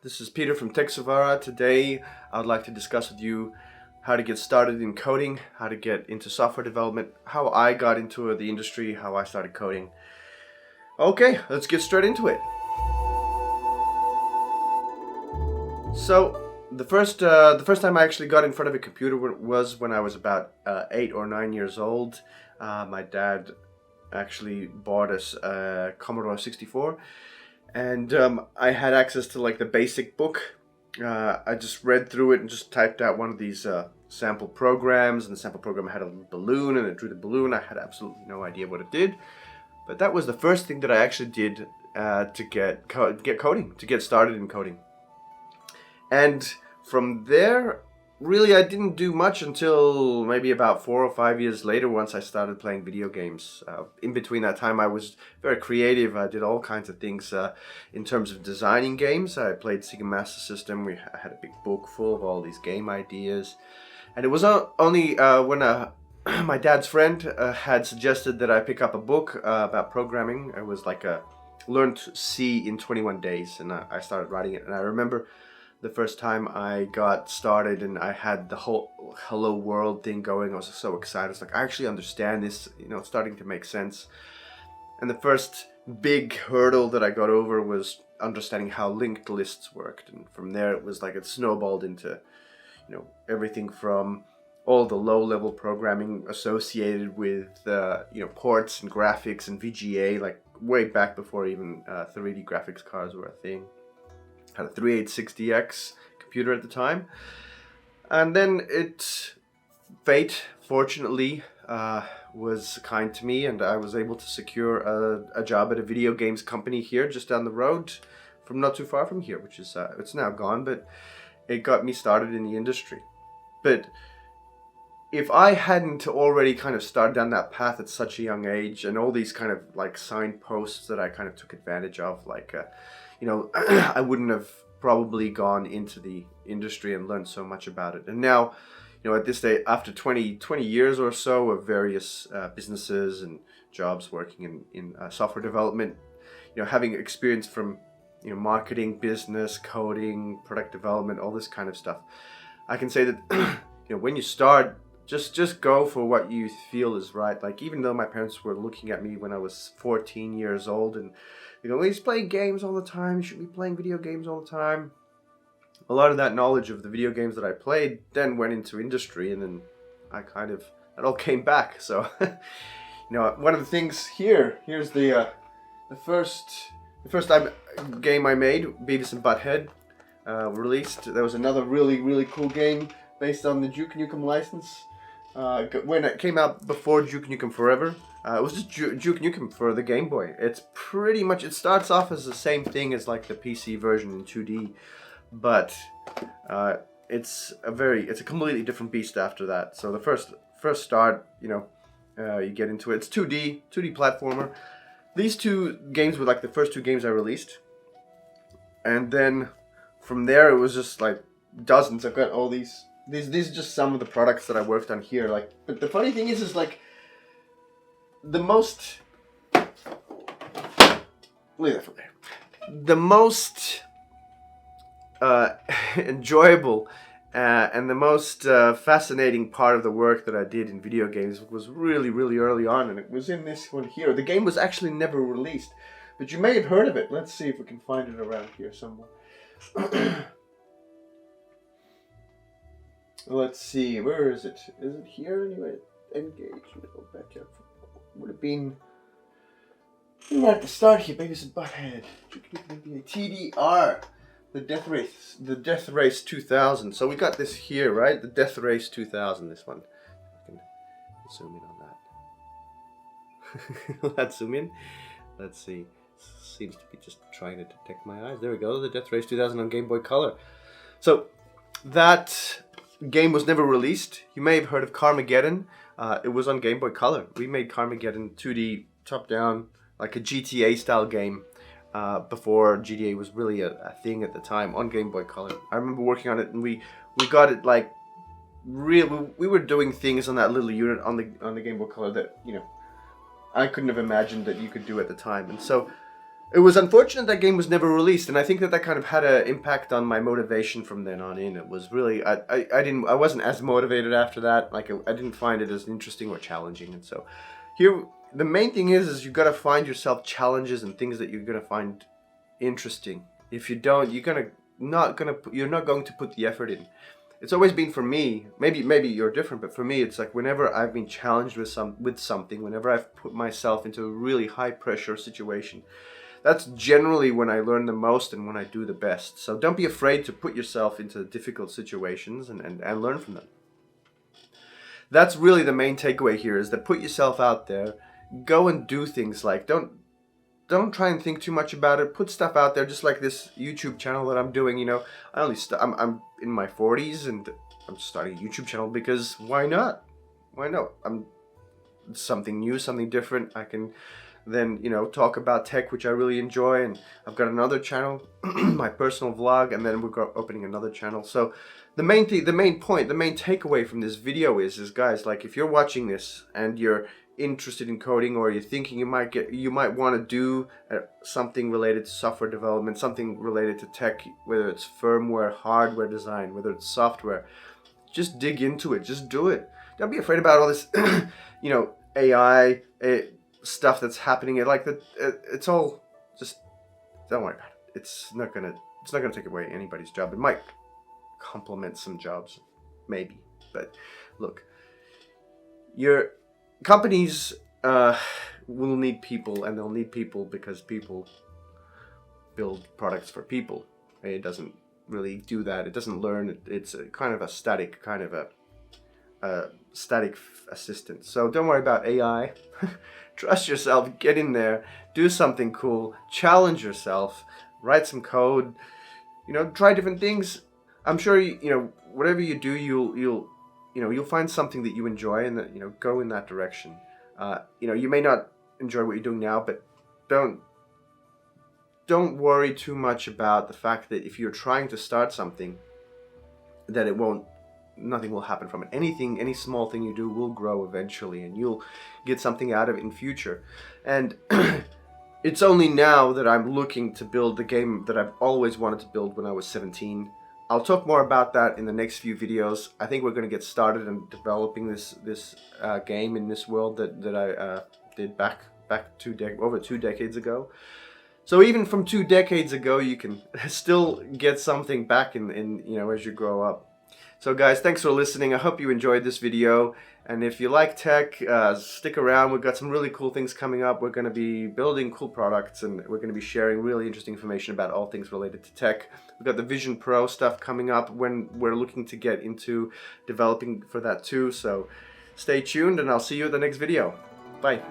This is Peter from TechSavara. Today I would like to discuss with you how to get started in coding, how to get into software development, how I got into the industry, how I started coding. Okay, let's get straight into it. So the first time I actually got in front of a computer was when I was about 8 or 9 years old. My dad actually bought us a Commodore 64. And I had access to like the basic book. I just read through it and just typed out one of these sample programs. And the sample program had a balloon and it drew the balloon. I had absolutely no idea what it did. But that was the first thing that I actually did to get coding, to get started in coding. And from there, really I didn't do much until maybe about 4 or 5 years later once I started playing video games. In between that time I was very creative. I did all kinds of things in terms of designing games. I played Sega Master System. I had a big book full of all these game ideas. And it was only when my dad's friend had suggested that I pick up a book about programming. It was like a Learn C in 21 days, and I started writing it. And I remember the first time I got started and I had the whole hello world thing going, I was so excited. It's like, I actually understand this, it's starting to make sense. And the first big hurdle that I got over was understanding how linked lists worked. And from there it was like it snowballed into, everything from all the low-level programming associated with, ports and graphics and VGA, like way back before even 3D graphics cards were a thing. Had a 3860X computer at the time, and then fate fortunately was kind to me, and I was able to secure a job at a video games company here just down the road from not too far from here, which is it's now gone, but it got me started in the industry. But if I hadn't already kind of started down that path at such a young age, and all these kind of like signposts that I kind of took advantage of, like I wouldn't have probably gone into the industry and learned so much about it. And now, at this day, after 20 years or so of various businesses and jobs working in software development, having experience from marketing, business, coding, product development, all this kind of stuff, I can say that when you start, just go for what you feel is right. Like, even though my parents were looking at me when I was 14 years old and he's playing games all the time, you should be playing video games all the time. A lot of that knowledge of the video games that I played then went into industry, and then it all came back. So, one of the things here's the first game I made, Beavis and Butthead, released. There was another really, really cool game based on the Duke Nukem license. When it came out before Duke Nukem Forever. It was just Duke Nukem for the Game Boy. It's pretty much, it starts off as the same thing as like the PC version in 2D, but it's a completely different beast after that. So the first start, you get into it. It's 2D platformer. These two games were like the first two games I released, and then from there it was just like dozens. I've got all these are just some of the products that I worked on here. Like, but the funny thing is like, the most enjoyable and the most fascinating part of the work that I did in video games was really, really early on, and it was in this one here. The game was actually never released, but you may have heard of it. Let's see if we can find it around here somewhere. Let's see, where is it? Is it here anyway? Engagement, back up. Would have been right at the start here, Beavis and Butthead. TDR, the Death Race 2000. So we got this here, right? The Death Race 2000. This one. I can zoom in on that. Let's zoom in. Let's see. Seems to be just trying to detect my eyes. There we go. The Death Race 2000 on Game Boy Color. So that game was never released. You may have heard of Carmageddon. It was on Game Boy Color. We made Carmageddon 2D, top-down, like a GTA style game before GTA was really a thing at the time on Game Boy Color. I remember working on it, and we got it like real. We were doing things on that little unit on the Game Boy Color that I couldn't have imagined that you could do at the time. And so It was unfortunate that game was never released, and I think that that kind of had an impact on my motivation from then on in. It was really I wasn't as motivated after that. Like I didn't find it as interesting or challenging, and so here the main thing is you've got to find yourself challenges and things that you're gonna find interesting. If you don't, you're not going to put the effort in. It's always been for me. Maybe you're different, but for me, it's like whenever I've been challenged with something, whenever I've put myself into a really high pressure situation, that's generally when I learn the most and when I do the best. So don't be afraid to put yourself into difficult situations and learn from them. That's really the main takeaway here, is that put yourself out there, go and do things. Like don't try and think too much about it. Put stuff out there, just like this YouTube channel that I'm doing. You know, I'm in my 40s and I'm starting a YouTube channel because why not? Why not? It's something new, something different. I can then, you know, talk about tech, which I really enjoy, and I've got another channel, my personal vlog, and then we're opening another channel. So the main point, the main takeaway from this video is guys, like if you're watching this and you're interested in coding, or you're thinking you might want to do something related to software development, something related to tech, whether it's firmware, hardware design, whether it's software, just dig into it. Just do it. Don't be afraid about all this, you know, AI stuff that's happening. It's all just, don't worry about it. It's not gonna take away anybody's job. It might complement some jobs, maybe. But look, your companies will need people, and they'll need people because people build products for people. It doesn't really do that. It doesn't learn. It's a kind of a static assistant. So don't worry about AI. Trust yourself. Get in there. Do something cool. Challenge yourself. Write some code. You know, try different things. I'm sure you know whatever you do, you'll find something that you enjoy, and that, you know, go in that direction. You know, you may not enjoy what you're doing now, but don't worry too much about the fact that if you're trying to start something, that nothing will happen from it. Any small thing you do will grow eventually, and you'll get something out of it in future. And it's only now that I'm looking to build the game that I've always wanted to build when I was 17. I'll talk more about that in the next few videos. I think we're going to get started in developing this game in this world that I did back over 2 decades ago. So even from 2 decades ago, you can still get something back in you know, as you grow up. So guys, thanks for listening. I hope you enjoyed this video. And if you like tech, stick around. We've got some really cool things coming up. We're going to be building cool products, and we're going to be sharing really interesting information about all things related to tech. We've got the Vision Pro stuff coming up when we're looking to get into developing for that too. So stay tuned, and I'll see you at the next video. Bye.